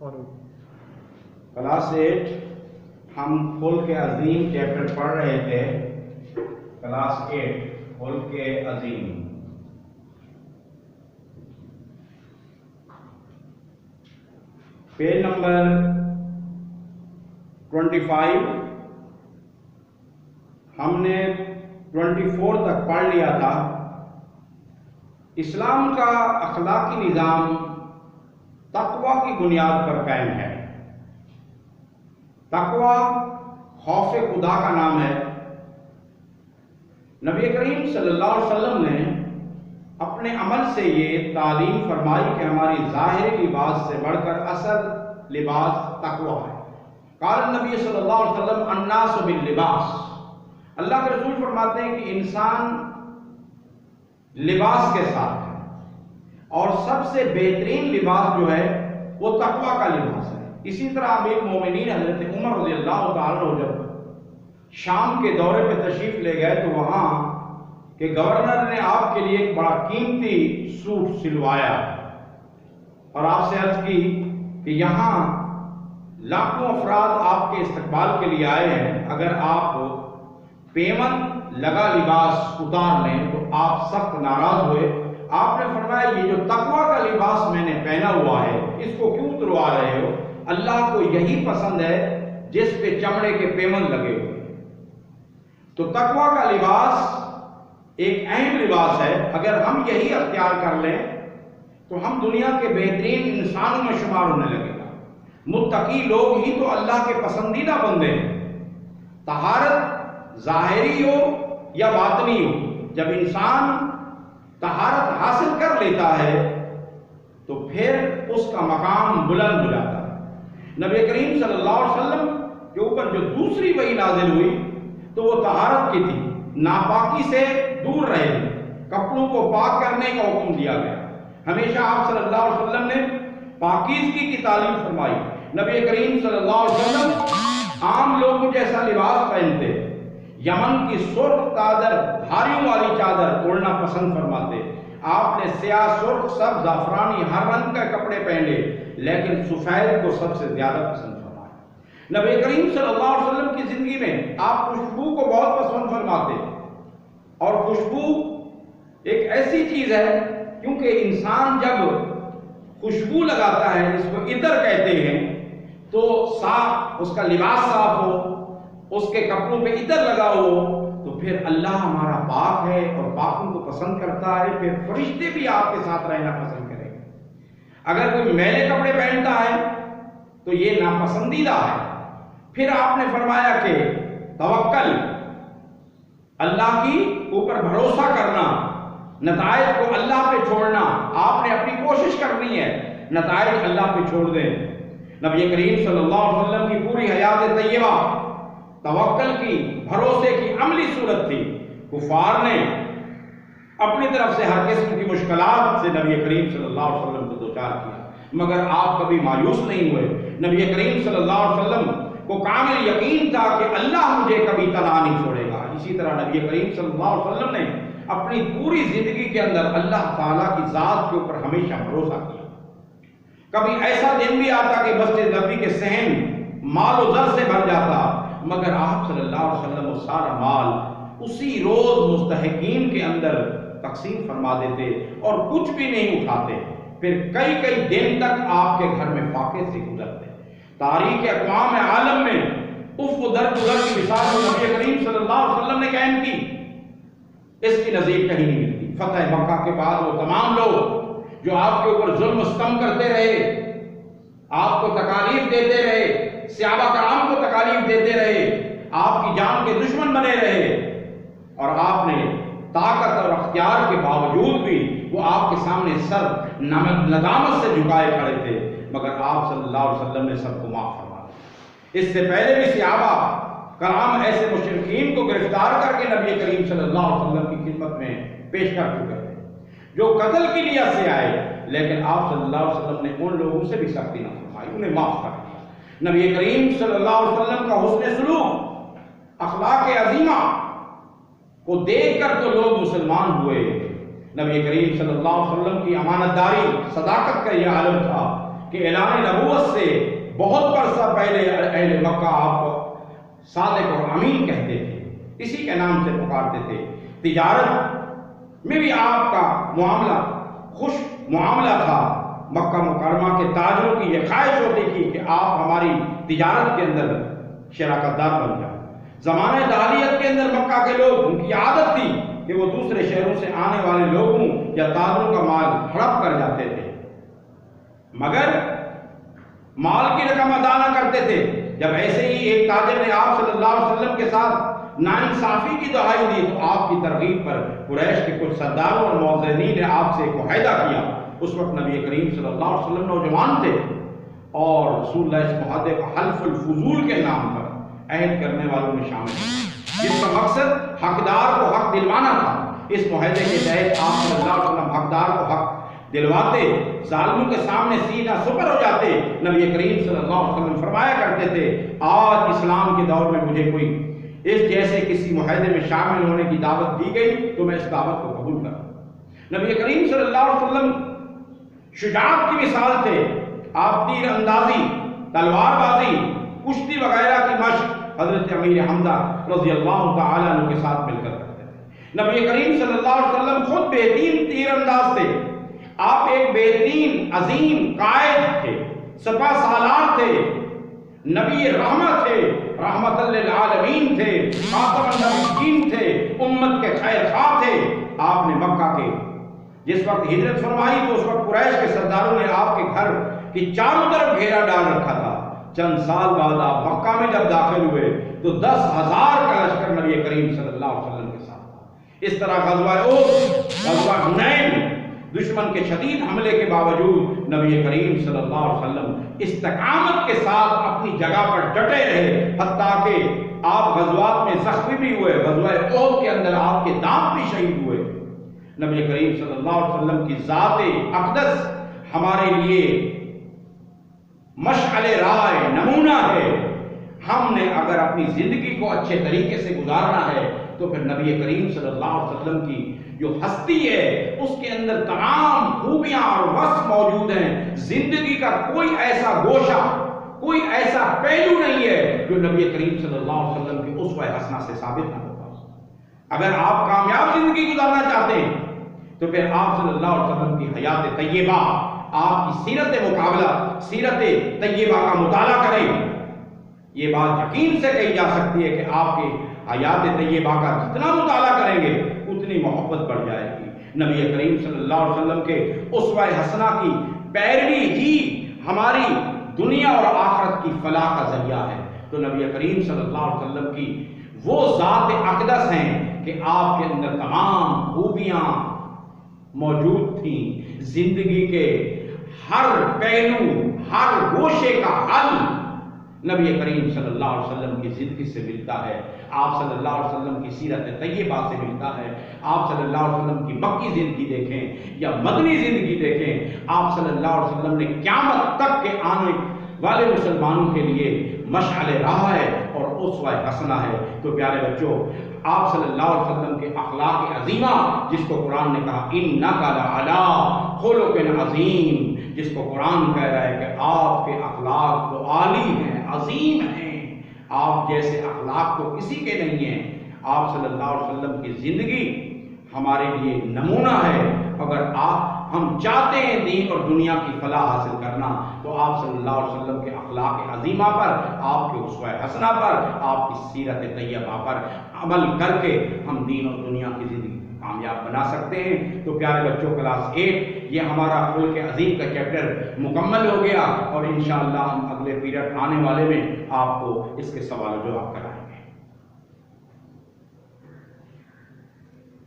Class 8 ہم خلق عظیم chapter پڑھ رہے تھے. کلاس 8 خلق عظیم. پیج نمبر 25 ہم نے 24 تک پڑھ لیا تھا. اسلام کا اخلاقی نظام تقوی کی بنیاد پر قائم ہے. تقوی خوف خدا کا نام ہے. نبی کریم صلی اللہ علیہ وسلم نے اپنے عمل سے یہ تعلیم فرمائی کہ ہماری ظاہری لباس سے بڑھ کر اصل لباس تقوی ہے. قال نبی صلی اللہ علیہ وسلم الناس باللباس. اللہ کے رسول فرماتے ہیں کہ انسان لباس کے ساتھ ہے اور سب سے بہترین لباس جو ہے وہ تقوی کا لباس ہے. اسی طرح امیر المومنین حضرت عمر رضی اللہ تعالیٰ عنہ جب شام کے دورے پہ تشریف لے گئے تو وہاں کہ گورنر نے آپ کے لیے ایک بڑا قیمتی سوٹ سلوایا اور آپ سے عرض کی کہ یہاں لاکھوں افراد آپ کے استقبال کے لیے آئے ہیں, اگر آپ پیمن لگا لباس اتار لیں تو آپ سخت ناراض ہوئے. آپ نے فرمایا یہ جو تقوی کا لباس میں نے پہنا ہوا ہے اس کو کیوں اتروا رہے ہو؟ اللہ کو یہی پسند ہے جس پہ چمڑے کے پیمن لگے ہوئے. تو تقوی کا لباس ایک اہم لباس ہے. اگر ہم یہی اختیار کر لیں تو ہم دنیا کے بہترین انسانوں میں شمار ہونے لگے گا. متقی لوگ ہی تو اللہ کے پسندیدہ بندے ہیں. طہارت ظاہری ہو یا باطنی ہو, جب انسان طہارت حاصل کر لیتا ہے تو پھر اس کا مقام بلند ہو جاتا ہے. نبی کریم صلی اللہ علیہ وسلم کے اوپر جو دوسری وحی نازل ہوئی تو وہ طہارت کی تھی. ناپاکی سے دور رہے, کپڑوں کو پاک کرنے کا حکم دیا گیا. ہمیشہ آپ صلی اللہ علیہ وسلم نے پاکیزگی کی تعلیم فرمائی. نبی کریم صلی اللہ علیہ وسلم عام لوگوں جیسا لباس پہنتے, یمن کی سرخ چادر, دھاریوں والی چادر اوڑھنا پسند فرماتے. آپ نے سیاہ, سرخ, سبز, زعفرانی ہر رنگ کے کپڑے پہنے لیکن سفید کو سب سے زیادہ پسند فرمایا. نبی کریم صلی اللہ علیہ وسلم کی زندگی میں آپ خوشبو کو بہت پسند فرماتے, اور خوشبو ایک ایسی چیز ہے کیونکہ انسان جب خوشبو لگاتا ہے جس کو عطر کہتے ہیں تو صاف, اس کا لباس صاف ہو, اس کے کپڑوں پہ عطر لگا ہو تو پھر اللہ ہمارا پاک ہے اور پاکوں کو پسند کرتا ہے. پھر فرشتے بھی آپ کے ساتھ رہنا پسند کریں گے. اگر کوئی میلے کپڑے پہنتا ہے تو یہ ناپسندیدہ ہے. پھر آپ نے فرمایا کہ توکل, اللہ کی اوپر بھروسہ کرنا, نتائج کو اللہ پہ چھوڑنا. آپ نے اپنی کوشش کرنی ہے, نتائج اللہ پہ چھوڑ دیں. نبی کریم صلی اللہ علیہ وسلم کی پوری حیات طیبہ توکل کی, بھروسے کی عملی صورت تھی. کفار نے اپنی طرف سے ہر قسم کی مشکلات سے نبی کریم صلی اللہ علیہ وسلم کو دوچار کیا, مگر آپ کبھی مایوس نہیں ہوئے. نبی کریم صلی اللہ علیہ وسلم کو کامل یقین تھا کہ اللہ مجھے کبھی تنہا نہیں چھوڑے گا. اسی طرح نبی کریم صلی اللہ علیہ وسلم نے اپنی پوری زندگی کے اندر اللہ تعالیٰ کی ذات کے اوپر ہمیشہ بھروسہ کیا. کبھی ایسا دن بھی آتا کہ مسجد نبی کے صحن مال و زر سے بھر جاتا, مگر آپ صلی اللہ علیہ وسلم وہ سارا مال اسی روز مستحقین کے اندر تقسیم فرما دیتے اور کچھ بھی نہیں اٹھاتے. پھر کئی کئی دن تک آپ کے گھر میں فاقے سے گزرتے. تاریخ اقوام عالم میں اف و در گزر کی مثال نبی کریم صلی اللہ علیہ وسلم نے قائم کی, اس کی نظیر کہیں نہیں ملتی. فتح مکہ کے بعد وہ تمام لوگ جو آپ کے اوپر ظلم و ستم کرتے رہے, آپ کو تکالیف دیتے رہے, صحابہ کرام کو تکالیف دیتے رہے, آپ کی جان کے دشمن بنے رہے, اور آپ نے طاقت اور اختیار کے باوجود بھی وہ آپ کے سامنے سر ندامت سے جھکائے کھڑے تھے, مگر آپ صلی اللہ علیہ وسلم نے سب کو معاف فرما دیا. اس سے پہلے بھی صحابہ کرام ایسے مشرکین کو گرفتار کر کے نبی کریم صلی اللہ علیہ وسلم کی خدمت میں پیش کر چکے تھے جو قتل کی نیت سے آئے, لیکن آپ صلی اللہ علیہ وسلم نے ان لوگوں سے بھی سختی نہ فرمائی, انہیں معاف کر دیا. نبی کریم صلی اللہ علیہ وسلم کا حسن سلوک, اخلاق عظیمہ کو دیکھ کر تو لوگ مسلمان ہوئے. نبی کریم صلی اللہ علیہ وسلم کی امانت داری, صداقت کا یہ عالم تھا کہ اعلان نبوت سے بہت عرصہ پہلے اہل مکہ آپ کو صادق اور امین کہتے تھے، اسی کے نام سے پکارتے تھے۔ تجارت میں بھی آپ کا معاملہ خوش معاملہ تھا۔ مکہ مکرمہ کے تاجروں کی یہ خواہش ہوتی تھی کہ آپ ہماری تجارت کے اندر شراکت دار بن جائیں۔ زمانہ جاہلیت کے اندر مکہ کے لوگ، ان کی عادت تھی کہ وہ دوسرے شہروں سے آنے والے لوگوں یا تاجروں کا مال ہڑپ کر جاتے تھے، مگر مال کی رقم ادا نہ کرتے تھے۔ جب ایسے ہی ایک تاجر نے آپ صلی اللہ علیہ وسلم کے ساتھ ناانصافی کی دہائی دی تو آپ کی ترغیب پر قریش کے کچھ سرداروں اور موذنین نے آپ سے معاہدہ کیا۔ اس وقت نبی کریم صلی اللہ علیہ وسلم نوجوان تھے اور رسول اللہ اس معاہدے کو حلف الفضول کے نام پر عہد کرنے والوں میں شامل ہیں، جس کا مقصد حقدار کو حق دلوانا تھا۔ اس معاہدے کے تحت آپ صلی اللہ علیہ وسلم حقدار کو حق دلواتے، ظالموں کے سامنے سینہ سپر ہو جاتے۔ نبی کریم صلی اللہ علیہ وسلم فرمایا کرتے تھے، آج اسلام کے دور میں مجھے کوئی اس جیسے کسی معاہدے میں شامل ہونے کی دعوت دی گئی تو میں اس دعوت کو قبول کروں۔ نبی کریم صلی اللہ علیہ وسلم شجاعت کی مثال تھے۔ آپ تیر اندازی، تلوار بازی، کشتی وغیرہ کی مشق حضرت امیر حمزہ رضی اللہ تعالیٰ عنہ کے ساتھ مل کر کرتے تھے۔ نبی کریم صلی اللہ علیہ وسلم خود بہترین تیر انداز تھے۔ آپ ایک بہترین عظیم قائد تھے، سپہ سالار تھے، نبی رحمت تھے، رحمت للعالمین تھے، خاتم النبیین تھے، امت کے خیر خواہ تھے۔ آپ نے مکہ کے جس وقت ہجرت فرمائی تو اس وقت قریش کے سرداروں نے آپ کے گھر کی چاروں طرف گھیرا ڈال رکھا تھا۔ چند سال بعد آپ مکہ میں جب داخل ہوئے تو 10,000 کا لشکر نبی کریم صلی اللہ علیہ وسلم کے ساتھ تھا۔ اس طرح غزوہ احد، غزوہ حنین، دشمن کے شدید حملے کے باوجود نبی کریم صلی اللہ علیہ وسلم استقامت کے ساتھ اپنی جگہ پر ڈٹے رہے، حتیٰ کہ آپ غزوات میں زخمی بھی ہوئے۔ غزوہ احد کے اندر آپ کے دانت بھی شہید ہوئے۔ نبی کریم صلی اللہ علیہ وسلم کی ذات اقدس ہمارے لیے مشعل راہ نمونہ ہے۔ ہم نے اگر اپنی زندگی کو اچھے طریقے سے گزارنا ہے تو پھر نبی کریم صلی اللہ علیہ وسلم کی جو ہستی ہے اس کے اندر تمام خوبیاں اور وصف موجود ہیں۔ زندگی کا کوئی ایسا گوشہ، کوئی ایسا پہلو نہیں ہے جو نبی کریم صلی اللہ علیہ وسلم کی اسوہ حسنہ سے ثابت نہ ہوگا۔ اگر آپ کامیاب زندگی گزارنا چاہتے ہیں تو پھر آپ صلی اللہ علیہ وسلم کی حیات طیبہ، آپ کی سیرت مقابلہ، سیرت طیبہ کا مطالعہ کریں۔ یہ بات یقین سے کہی جا سکتی ہے کہ آپ کے حیات طیبہ کا جتنا مطالعہ کریں گے اتنی محبت بڑھ جائے گی۔ نبی کریم صلی اللہ علیہ وسلم کے اسوہ حسنہ کی پیروی ہی ہماری دنیا اور آخرت کی فلاح کا ذریعہ ہے۔ تو نبی کریم صلی اللہ علیہ وسلم کی وہ ذات اقدس ہیں کہ آپ کے اندر تمام خوبیاں موجود تھیں۔ زندگی کے ہر پہلو، ہر گوشے کا حل نبی کریم صلی اللہ علیہ وسلم کی زندگی سے ملتا ہے، آپ صلی اللہ علیہ وسلم کی سیرت طیبہ سے ملتا ہے۔ آپ صلی اللہ علیہ وسلم کی مکی زندگی دیکھیں یا مدنی زندگی دیکھیں، آپ صلی اللہ علیہ وسلم نے قیامت تک کے آنے والے مسلمانوں کے لیے مشعل راہ ہے اور اسوہ حسنہ ہے۔ تو پیارے بچوں، آپ صلی اللہ علیہ وسلم کے اخلاق عظیمہ جس کو قرآن نے کہا اِنَّكَ لَعَلَىٰ خُلُقٍ عَظِيمٍ، جس کو قرآن کہہ رہا ہے کہ آپ کے اخلاق تو عالی ہیں، عظیم ہیں، آپ جیسے اخلاق تو کسی کے نہیں ہیں۔ آپ صلی اللہ علیہ وسلم کی زندگی ہمارے لیے نمونہ ہے۔ اگر ہم چاہتے ہیں دین اور دنیا کی فلاح حاصل کرنا تو آپ صلی اللہ علیہ وسلم کے اخلاق عظیمہ پر، آپ کے اسوہ حسنہ پر، آپ کی سیرت طیبہ پر عمل کر کے ہم دین اور دنیا کی زندگی کامیاب بنا سکتے ہیں۔ تو پیارے بچوں، کلاس 8 یہ ہمارا خلق عظیم کا چیپٹر مکمل ہو گیا اور انشاءاللہ ہم اگلے پیریڈ آنے والے میں آپ کو اس کے سوال و جواب کرائیں۔